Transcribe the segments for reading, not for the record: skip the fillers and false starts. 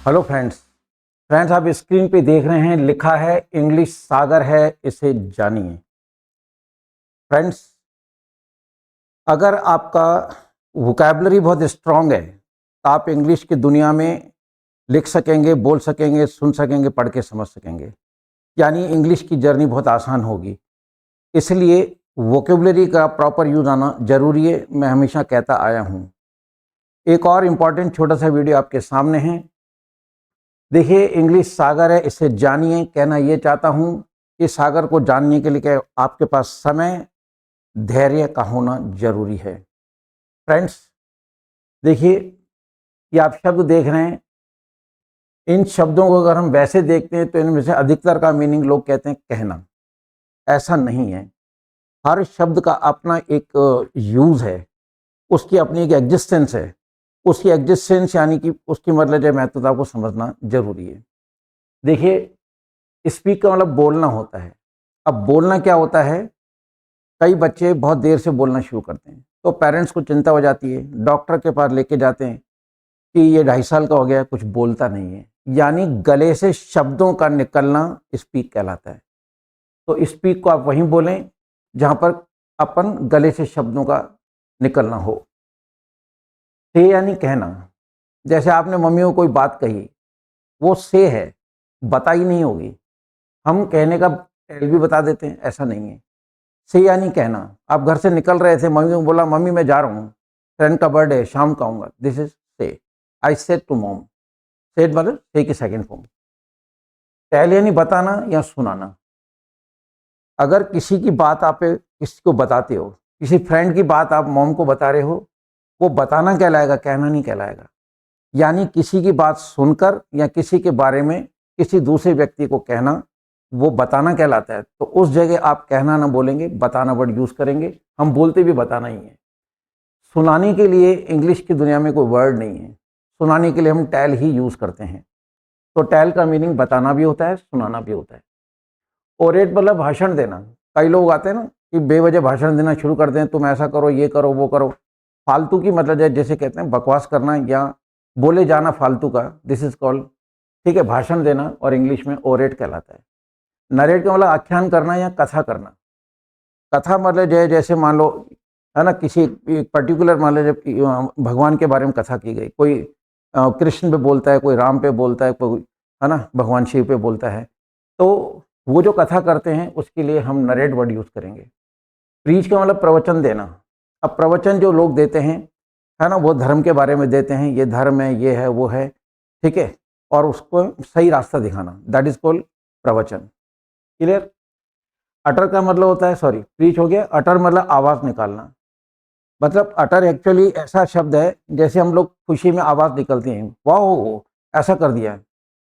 Hello friends. आप screen पे देख रहे हैं, लिखा है इंग्लिश सागर है, इसे जानिए। फ्रेंड्स, अगर आपका वोकैबुलरी बहुत स्ट्रांग है तो आप इंग्लिश की दुनिया में लिख सकेंगे, बोल सकेंगे, सुन सकेंगे, पढ़ के समझ सकेंगे। यानी इंग्लिश की जर्नी बहुत आसान होगी। इसलिए वोकैबुलरी का प्रॉपर यूज आना जरूरी है, मैं हमेशा कहता आया हूँ। एक और इम्पॉर्टेंट छोटा सा वीडियो आपके सामने है, देखिए। इंग्लिश सागर है, इसे जानिए। कहना ये चाहता हूँ कि सागर को जानने के लिए क्या आपके पास समय, धैर्य का होना जरूरी है। फ्रेंड्स, देखिए, ये आप शब्द देख रहे हैं। इन शब्दों को अगर हम वैसे देखते हैं तो इनमें से अधिकतर का मीनिंग लोग कहते हैं कहना। ऐसा नहीं है। हर शब्द का अपना एक यूज है, उसकी अपनी एक एग्जिस्टेंस है। उसकी एग्जिस्टेंस यानी कि उसकी मतलब जो महत्वता को समझना जरूरी है। देखिए, स्पीक का मतलब बोलना होता है। अब बोलना क्या होता है? कई बच्चे बहुत देर से बोलना शुरू करते हैं तो पेरेंट्स को चिंता हो जाती है, डॉक्टर के पास लेके जाते हैं कि ये 2.5 साल का हो गया, कुछ बोलता नहीं है। यानी गले से शब्दों का निकलना स्पीक कहलाता है। तो स्पीक को आप वहीं बोलें जहां पर अपन गले से शब्दों का निकलना हो। से यानी कहना। जैसे आपने मम्मी को कोई बात कही, वो से है, बताई नहीं होगी। हम कहने का टेल भी बता देते हैं, ऐसा नहीं है। से यानी कहना। आप घर से निकल रहे थे, मम्मी को बोला मम्मी मैं जा रहा हूँ, फ्रेंड का बर्थडे है, शाम को आऊँगा। This is say. I said to mom. Said मतलब से की सेकंड फॉर्म। टेल यानी बताना या सुनाना। अगर किसी की बात आप किसी को बताते हो, किसी फ्रेंड की बात आप मॉम को बता रहे हो, वो बताना कहलाएगा, कहना नहीं कहलाएगा। यानी किसी की बात सुनकर या किसी के बारे में किसी दूसरे व्यक्ति को कहना, वो बताना कहलाता है। तो उस जगह आप कहना ना बोलेंगे, बताना वर्ड यूज करेंगे। हम बोलते भी बताना ही है। सुनाने के लिए इंग्लिश की दुनिया में कोई वर्ड नहीं है। सुनाने के लिए हम टेल ही यूज करते हैं। तो टेल का मीनिंग बताना भी होता है, सुनाना भी होता है। ओरेट मतलब भाषण देना। कई लोग आते हैं ना कि बेवजह भाषण देना शुरू कर दें, तुम ऐसा करो, ये करो, वो करो। फालतू की मतलब जैसे कहते हैं बकवास करना या बोले जाना फालतू का, दिस इज कॉल्ड, ठीक है, भाषण देना, और इंग्लिश में ओरेट कहलाता है। नरेट का मतलब आख्यान करना या कथा करना। कथा मतलब जैसे मान लो, है ना, किसी पर्टिकुलर मान लो जब भगवान के बारे में कथा की गई, कोई कृष्ण पे बोलता है, कोई राम पे बोलता है, कोई, है ना, भगवान शिव पे बोलता है, तो वो जो कथा करते हैं उसके लिए हम नरेट वर्ड यूज करेंगे। प्रीच का मतलब प्रवचन देना। अब प्रवचन जो लोग देते हैं, है ना, वो धर्म के बारे में देते हैं, ये धर्म है, ये है, वो है, ठीक है, और उसको सही रास्ता दिखाना, दैट इज कॉल्ड प्रवचन। क्लियर? अटर का मतलब होता है, सॉरी, प्रीच हो गया। अटर मतलब आवाज निकालना। मतलब अटर एक्चुअली ऐसा शब्द है जैसे हम लोग खुशी में आवाज निकलती है, वाह ऐसा कर दिया है।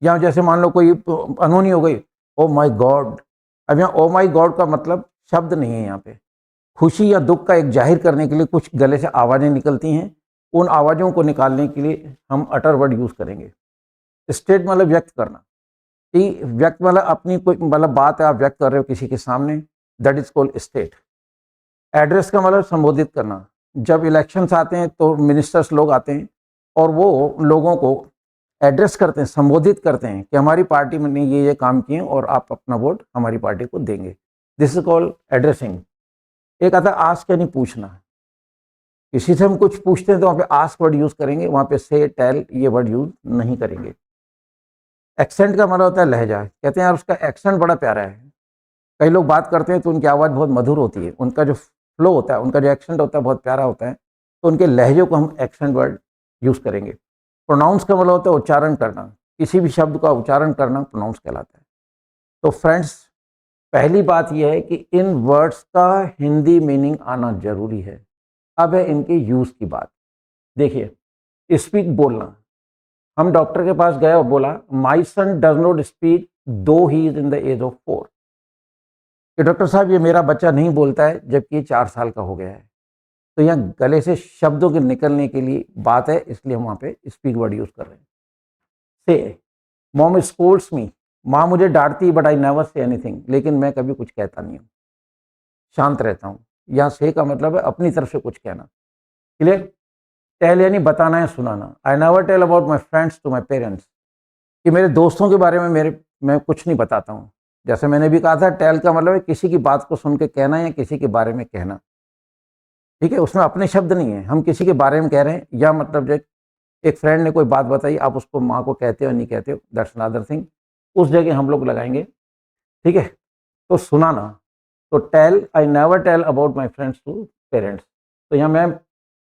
या जैसे मान लो कोई अनहोनी हो गई, ओ माय गॉड। अब यहाँ ओ माय गॉड का मतलब शब्द नहीं है। यहाँ पे खुशी या दुख का एक जाहिर करने के लिए कुछ गले से आवाजें निकलती हैं। उन आवाजों को निकालने के लिए हम अटर वर्ड यूज करेंगे। स्टेट मतलब व्यक्त करना। कि व्यक्त मतलब अपनी कोई मतलब बात है, आप व्यक्त कर रहे हो किसी के सामने, that is called state. Address का मतलब संबोधित करना। जब इलेक्शंस आते हैं तो मिनिस्टर्स लोग आते हैं और वो लोगों को एड्रेस करते हैं, संबोधित करते हैं कि हमारी पार्टी ने ये काम किए और आप अपना वोट हमारी पार्टी को देंगे। This is called addressing. एक आता है आस्क यानी पूछना। किसी से हम कुछ पूछते हैं तो वहाँ पे आस्क वर्ड यूज करेंगे, वहाँ पे से, टेल ये वर्ड यूज नहीं करेंगे। एक्सेंट का मतलब होता है लहजा। कहते हैं यार उसका एक्सेंट बड़ा प्यारा है। कई लोग बात करते हैं तो उनकी आवाज़ बहुत मधुर होती है, उनका जो फ्लो होता है, उनका जो एक्सेंट होता है बहुत प्यारा होता है, तो उनके लहजे को हम एक्सेंट वर्ड यूज़ करेंगे। प्रोनाउंस का मतलब होता है उच्चारण करना। किसी भी शब्द का उच्चारण करना प्रोनाउंस कहलाता है। तो फ्रेंड्स, पहली बात यह है कि इन वर्ड्स का हिंदी मीनिंग आना जरूरी है। अब है इनके यूज़ की बात। देखिए, स्पीक बोलना। हम डॉक्टर के पास गए और बोला my son does not speak though he is in the age of 4। कि डॉक्टर साहब ये मेरा बच्चा नहीं बोलता है जबकि ये 4 साल का हो गया है। तो यहाँ गले से शब्दों के निकलने के लिए बात है, इसलिए हम वहाँ पे स्पीक वर्ड यूज कर रहे हैं। से, मॉम स्कोल्ड्स मी। माँ मुझे डांटती but I never say anything, लेकिन मैं कभी कुछ कहता नहीं हूँ, शांत रहता हूँ। यहाँ से का मतलब है अपनी तरफ से कुछ कहना। क्लियर? टेल यानी बताना है, सुनाना। I never tell about my friends to my parents. कि मेरे दोस्तों के बारे में मैं कुछ नहीं बताता हूँ। जैसे मैंने भी कहा था, टेल का मतलब है किसी की बात को सुन के कहना या किसी के बारे में कहना, ठीक है। उसमें अपने शब्द नहीं है, हम किसी के बारे में कह रहे हैं, या मतलब जो एक फ्रेंड ने कोई बात बताई, आप उसको माँ को कहते हो नहीं कहते हो, दैट्स अनदर थिंग, उस जगह हम लोग लगाएंगे, ठीक है। तो सुनाना, तो tell, I never tell about my friends to parents. तो यहाँ मैं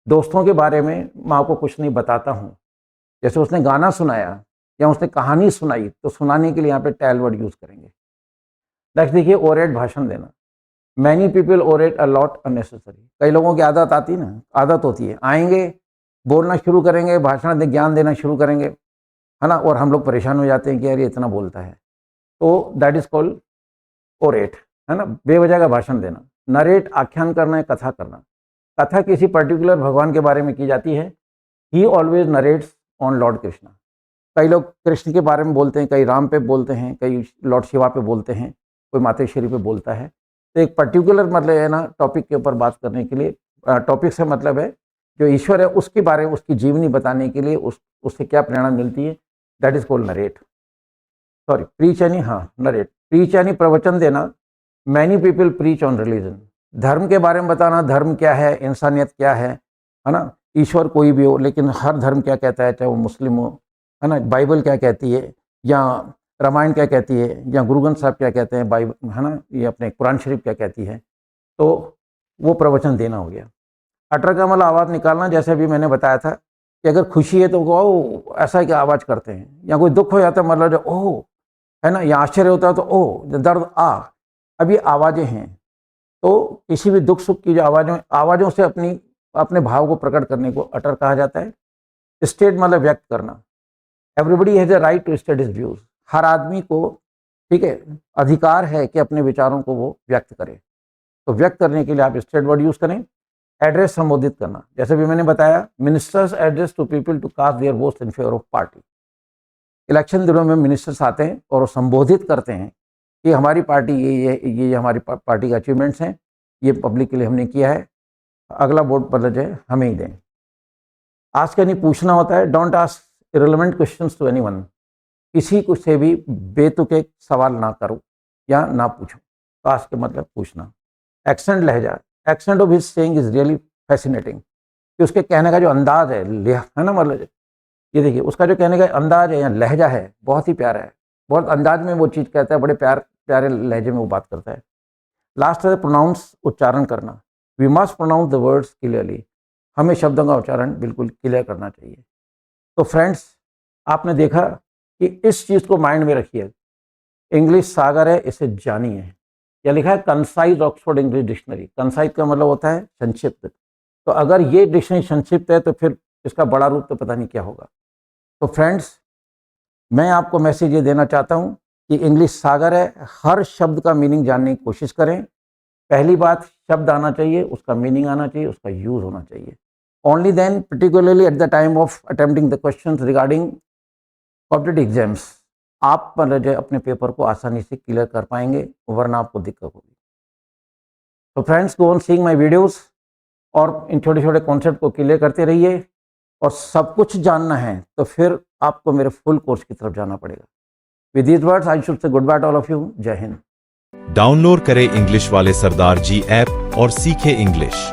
दोस्तों के बारे में माँ को कुछ नहीं बताता हूँ। जैसे उसने गाना सुनाया या उसने कहानी सुनाई, तो सुनाने के लिए यहाँ पे टेल वर्ड यूज करेंगे। नेक्स्ट देखिए, ओरेट, भाषण देना। Many people orate a lot unnecessary. कई लोगों की आदत आती ना, आदत होती है, आएंगे बोलना शुरू करेंगे, भाषण दे, ज्ञान देना शुरू करेंगे, है ना, और हम लोग परेशान हो जाते हैं कि यार ये इतना बोलता है। तो दैट इज कॉल्ड ओरेट, है ना, बेवजह का भाषण देना। नरेट, आख्यान करना है, कथा करना। कथा किसी पर्टिकुलर भगवान के बारे में की जाती है। ही always narrates on Lord Krishna. कई लोग कृष्ण के बारे में बोलते हैं, कई राम पे बोलते हैं, कई लॉर्ड शिवा पे बोलते हैं, कोई मातेश्वरी पे बोलता है। तो एक पर्टिकुलर मतलब है ना, टॉपिक के ऊपर बात करने के लिए, टॉपिक से मतलब है जो ईश्वर है उसके बारे में, उसकी जीवनी बताने के लिए, उससे क्या प्रेरणा मिलती है, that is called narrate. Sorry, preach यानी, हाँ नरेट, प्रीच यानी प्रवचन देना। Many people preach on religion. धर्म के बारे में बताना, धर्म क्या है, इंसानियत क्या है ना, ईश्वर कोई भी हो, लेकिन हर धर्म क्या कहता है, चाहे वो मुस्लिम हो, है ना, बाइबल क्या कहती है, या रामायण क्या कहती है, या गुरु ग्रंथ साहब क्या कहते हैं, बाइबल, है ना, ये अपने कुरान शरीफ क्या कहती है, तो वो प्रवचन देना हो गया। अटर का मतलब आवाज़ निकालना। जैसे अभी मैंने बताया था कि अगर खुशी है तो ओ ऐसा क्या आवाज़ करते हैं, या कोई दुख हो जाता है मतलब जो ओह, है ना, या आश्चर्य होता है तो ओह, दर्द आ। अब ये आवाज़ें हैं, तो किसी भी दुख सुख की जो आवाज़ों से अपने भाव को प्रकट करने को अटर कहा जाता है। स्टेट मतलब व्यक्त करना। Everybody has a right to state his views. हर आदमी को, ठीक है, अधिकार है कि अपने विचारों को वो व्यक्त करे। तो व्यक्त करने के लिए आप स्टेट वर्ड यूज करें। एड्रेस, संबोधित करना। जैसे भी मैंने बताया, ministers address to people to cast their votes in favour of party. Election दिनों में मिनिस्टर्स आते हैं और वो संबोधित करते हैं कि हमारी पार्टी ये हमारी पार्टी के अचीवमेंट्स हैं, ये पब्लिक के लिए हमने किया है, अगला वोट बदल जाए हमें ही दें। आस्क यानी पूछना होता है। Don't ask irrelevant questions to anyone. किसी को से भी बेतुके सवाल ना करो या ना पूछो। तो आस्क के मतलब पूछना। एक्सेंट, लहजा। Accent of his saying is really fascinating. कि उसके कहने का जो अंदाज है ना, मतलब ये देखिए उसका जो कहने का अंदाज है या लहजा है, बहुत ही प्यारा है। बहुत अंदाज में वो चीज़ कहता है, बड़े प्यारे लहजे में वो बात करता है। लास्ट है प्रोनाउंस, उच्चारण करना। We must pronounce the words clearly. हमें शब्दों का उच्चारण बिल्कुल क्लियर करना चाहिए। तो फ्रेंड्स, आपने देखा कि इस चीज़ को माइंड में रखिए। इंग्लिश सागर है, इसे जानिए। या लिखा है concise Oxford English dictionary. Concise का मतलब होता है संक्षिप्त। तो अगर ये डिक्शनरी संक्षिप्त है तो फिर इसका बड़ा रूप तो पता नहीं क्या होगा। तो फ्रेंड्स, मैं आपको मैसेज ये देना चाहता हूँ कि इंग्लिश सागर है। हर शब्द का मीनिंग जानने की कोशिश करें। पहली बात, शब्द आना चाहिए, उसका मीनिंग आना चाहिए, उसका यूज होना चाहिए। Only then, particularly at the time of attempting the questions regarding competitive exams, आप मतलब जो अपने पेपर को आसानी से क्लियर कर पाएंगे, वरना आपको दिक्कत होगी। तो friends, go on seeing my videos और इन छोटे छोटे कॉन्सेप्ट को क्लियर करते रहिए। और सब कुछ जानना है तो फिर आपको मेरे फुल कोर्स की तरफ जाना पड़ेगा। With these words I should say good by two all of you. जय हिंद। डाउनलोड करें इंग्लिश वाले सरदार जी ऐप और सीखें इंग्लिश।